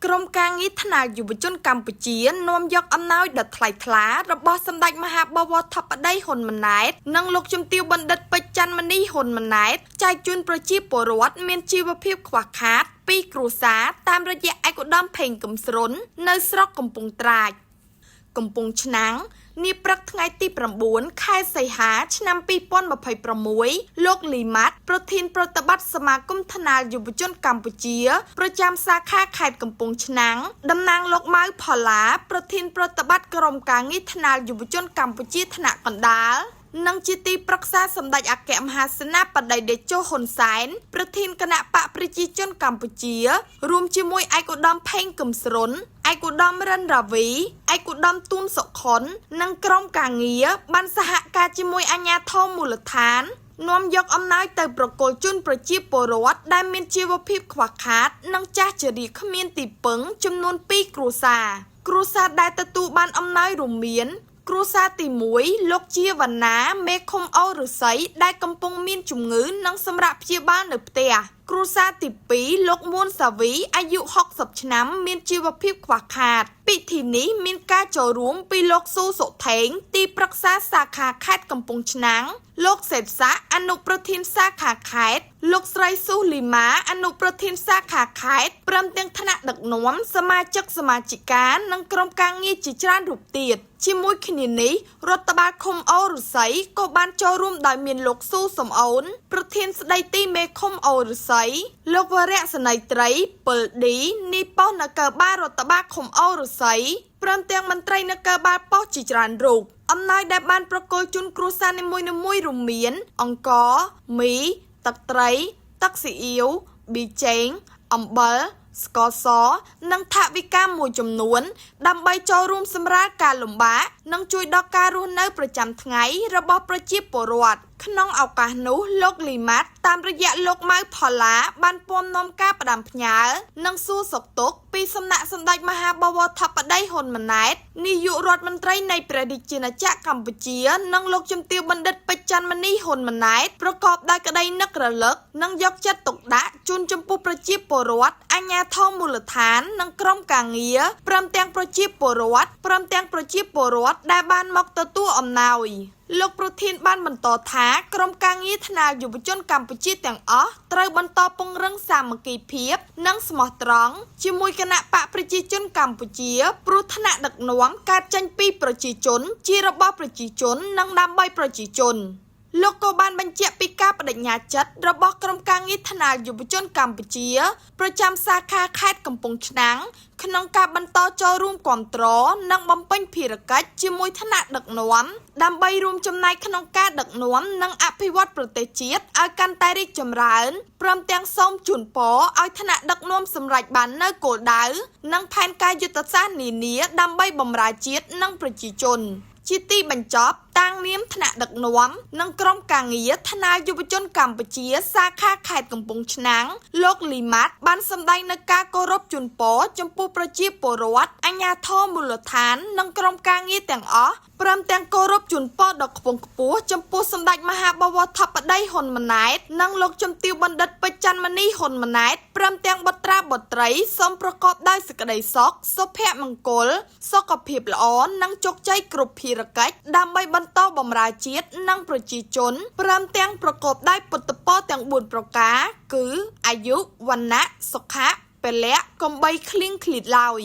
ក្រមការងារថ្នាក់យុវជនកម្ពុជានាំយកអំណោយដ៏ថ្លៃថ្លារបស់សម្ដេចមហាបវរធិបតីហ៊ុនម៉ាណែតនិងលោកជំទាវបណ្ឌិតពេជ្រច័ន្ទមនីហ៊ុនម៉ាណែតចែកជូនប្រជាពលរដ្ឋមានជីវភាពខ្វះខាតពីគ្រួសារតាមរយៈឯកឧត្តមផេងកឹមស្រុននៅស្រុកកំពង់ត្រាចកំពង់ឆ្នាំងនាព្រឹកថ្ងៃទី9ខែសីហាឆ្នាំ2026លោកលីម៉ាត់ប្រធានប្រតិបត្តិសមាគមថ្នាក់យុវជនកម្ពុជាប្រចាំសាខាខេត្តកំពង់ឆ្នាំងតំណាងលោកម៉ៅផល្លាប្រធានប្រតិបត្តិក្រុមការងារថ្នាក់យុវជនកម្ពុជាថ្នាក់កណ្ដាលនិងជាទីប្រឹក្សាសម្ដេចអគ្គមហាសេនាបតីតេជោហ៊ុនសែនប្រធានគណៈបកប្រជាជនកម្ពុជារួមជាមួយឯកឧត្តមផេងកឹមស្រុនឯកឧត្តមរិនរាវីឯកឧត្តមទូនសុខុននិងក្រុមការងារបានសហការជាមួយអាជ្ញាធរមូលដ្ឋាននាំយកអំណោយទៅប្រគល់ជូនប្រជាពលរដ្ឋដែលមានជីវភាពខ្វះខាតនិងចាស់ជរាគ្មានទីពឹងចំនួន2គ្រួសារដែលទទួលបានអំណោយរួមមានគ្រួសារទី1លោកជាវណ្ណាមេឃុំអូរឫស្សីដែលកំពុងមានជំងឺនិងសម្រាប់ព្យាបាលនៅផ្ទះគ្រួសារទី2លោកមួនសាវីអាយុ60ឆ្នាំមានជីវភាពខ្វះខាតពិធីនេះមានការចូលរួមពីលោកស៊ូសុថេងទីប្រឹក្សាសាខាខេត្តកំពង់ឆ្នាំងលោកសេតសាអនុប្រធានសាខាខេត្តលោកស្រីស៊ូលីម៉ាអនុប្រធានសាខាខេត្តព្រមទាំងថ្នាក់ដឹកនាំសមាជិកសមាជិកានិងក្រុមការងារជាច្រើនរូបទៀតជាមួយគ្នានេះរដ្ឋបាលឃុំអូរឫស្សីក៏បានចូលរួមដោយមានលោកស៊ូសំអូនប្រធានស្ដីទីមេឃុំអូរឫស្សីលោកវរៈសនីត្រីពិលឌីនីប៉ុស្តិ៍នគរបាលរដ្ឋបាលឃុំអូរឫស្សីព្រមទាំងមន្ត្រីនគរបាលប៉ុស្តិ៍ជាច្រើនរូបអំណោយដែលបានប្រគល់ជូនគ្រួសារនីមួយៗរួមមានអង្ករមីទឹកត្រីទឹកស៊ីអ៊ីវប៊ីចេងអំបិលស្ករសនិងថវិកាមួយចំនួនដើម្បីចូលរួមសម្រាលការលំបាកនិងជួយដល់ការរស់នៅប្រចាំថ្ងៃរបស់ប្រជាពលរដ្ឋក្នុងឱកាសនោះលោកលីម៉ាត់តាមរយៈលោកម៉ៅផល្លាបានពំនាំការផ្ដាំផ្ញើនិងសួរសុខទុក្ខពីសំណាក់សម្ដេចមហាបវរធិបតីហ៊ុនម៉ាណែតនាយករដ្ឋមន្ត្រីនៃព្រះរាជាណាចក្រកម្ពុជានិងលោកជំទាវបណ្ឌិតពេជ្រច័ន្ទមនីហ៊ុនម៉ាណែតប្រកបដោយក្តីនឹករលឹកនិងយកចិត្តទុកដាក់ជូនចំពោះប្រជាពលរដ្ឋអាជ្ញាធរមូលដ្ឋាននិងក្រុមការងារព្រមទាំងប្រជាពលរដ្ឋដែលបានមកទទួលអំណោយលោកប្រធានបានបន្តថាក្រុមការងារថ្នាក់យុវជនកម្ពុជាទាំងអស់ត្រូវបន្តពង្រឹងសាមគ្គីភាពនិងស្មោះត្រង់ជាមួយគណៈបកប្រជាជនកម្ពុជាព្រោះថ្នាក់ដឹកនាំកើតចេញពីប្រជាជនជារបស់ប្រជាជននិងដើម្បីប្រជាជនលោកក៏បានបញ្ជាក់ពីការបដិញ្ញាចិត្តរបស់ក្រុមការងារថ្នាក់យុវជនកម្ពុជាប្រចាំសាខាខេត្តកំពង់ឆ្នាំងក្នុងការបន្តចូលរួមគាំទ្រនិងបំពេញភារកិច្ចជាមួយថ្នាក់ដឹកនាំដើម្បីរួមចំណែកក្នុងការដឹកនាំនិងអភិវឌ្ឍប្រទេសជាតិឲ្យកាន់តែរីកចម្រើនព្រមទាំងសូមជូនពរឲ្យថ្នាក់ដឹកនាំសម្រេចបាននូវគោលដៅនិងផែនការយុទ្ធសាស្ត្រនានាដើម្បីបម្រើជាតិនិងប្រជាជនជាទីបញ្ចប់តាំងនាមថ្នាក់ដឹកនាំនិងក្រុមការងារថ្នាក់យុវជនកម្ពុជាសាខាខេត្តកំពង់ឆ្នាំងលោកលីម៉ាត់បានសម្ដែងនូវការគោរពជូនពរចំពោះប្រជាពលរដ្ឋអាជ្ញាធរមូលដ្ឋាននិងក្រុមការងារទាំងអស់ព្រមទាំងគោរពជូនពរដ៏ខ្ពង់ខ្ពស់ចំពោះសម្ដេចមហាបវរធិបតីហ៊ុនម៉ាណែតនិងលោកជំទាវបណ្ឌិតពេជ្រច័ន្ទមនីហ៊ុនម៉ាណែតព្រមទាំងបុត្រាបុត្រីសូមប្រកបដោយសេចក្តីសុខសុភមង្គលសុខភាពល្អនិងជោគជ័យគ្រប់ភារកិច្ចដើម្បីបន្តបម្រើជាតិនិងប្រជាជនព្រមទាំងប្រកបដោយពុទ្ធពរទាំង4ប្រការគឺអាយុវណ្ណៈសុខៈពលៈកុំបីឃ្លៀងឃ្លាតឡើយ